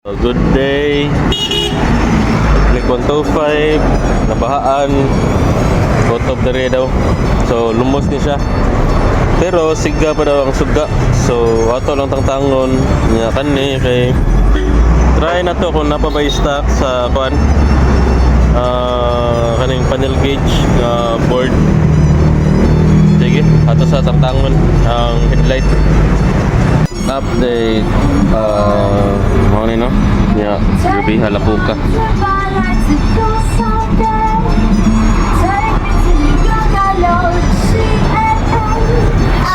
Good day. Click 125. Nabahaan. Out of the daw. So lumos ni siya. Pero siga pa daw ang suga. So ato lang tangtangon nya kani kay try na to kung napabay stock sa kuan. Kaning panel gauge board. Sige, ato sa tangtangon ang headlight. Update mau ni no ya lebih halapuka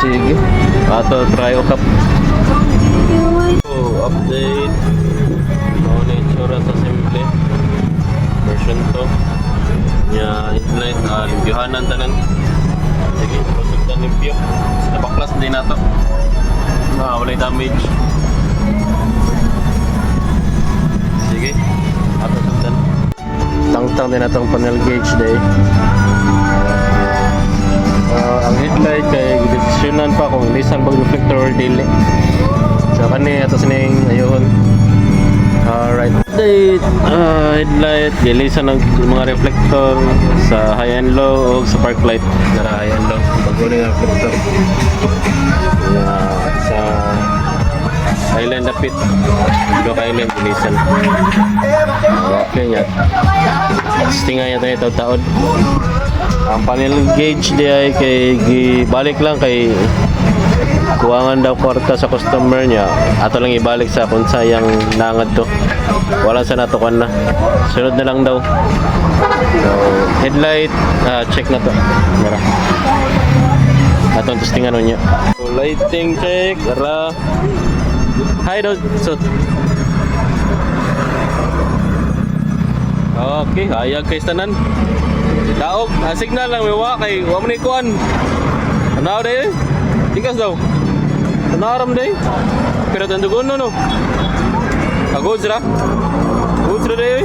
sige atau try ukap update mau ni itsura sa simple version to ya headlight limpyohanan tanan sige usog na limpyo napaklas din nato walay damage. Sige, ato sundan. Tangtang din natong panel gauge day. Ang headlight kay desisyonan pa kung lisan bag reflector or dili. So kani ato sining ayon. Alright. Update headlight gilisan ng mga reflector sa high and low o sa park light na high and low. Paguli ng reflector. Sa Island Dapit Dok Island gilisan. Okay nya. Stinga nya tayo taon. Ang panel gauge di ay kay gibalik lang kay kuwangan daw kwarta sa customer niya. Ato lang ibalik sa kung sayang nangad to. Wala sa natukan na. Sunod na lang daw. So, headlight check na to. Mara. Atong testingan niya. So, lighting check. Ara. Hi daw. So, okay, hayag kay tanan. Daog, signal lang mewa kay wa man ikuan. Ano day? Tikas daw. Naram day. Pero tandugon no. Agod sira. Agod sira day.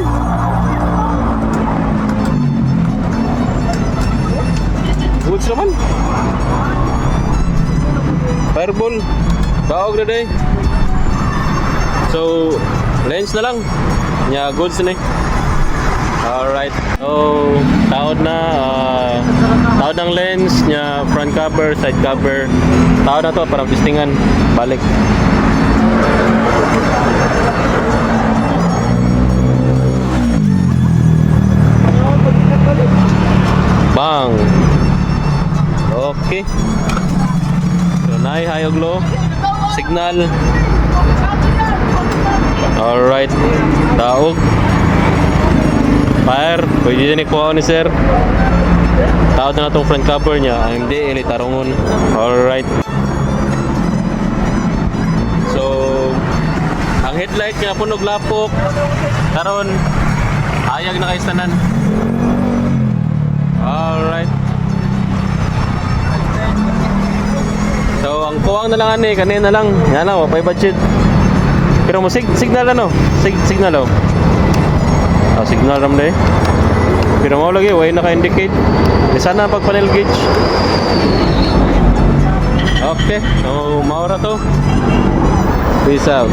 Agod sira man. Fireball. Daog na day. So, lens na lang. Nya goods na. Alright. So, taod na taod ng lens nya front cover, side cover. Taod na to para testingan. Balik. Bang. Okay. So, naay hayog low. Signal. Alright. Taog. Fire. Pwede din ikuha ni sir. Taod na itong front cover niya. Hindi, ilitarungon. Alright. So, ang headlight niya punog lapok. Karon, hayag na kayo tanan. Alright. So, ang kuwang na lang ani, kanina lang. Yan lang, wapay budget. Pero mo signal ano? Signal oh. Signal ram day. Pero mo lagi way naka-indicate. Sana pag panel gauge. Okay, so maura to. Peace out.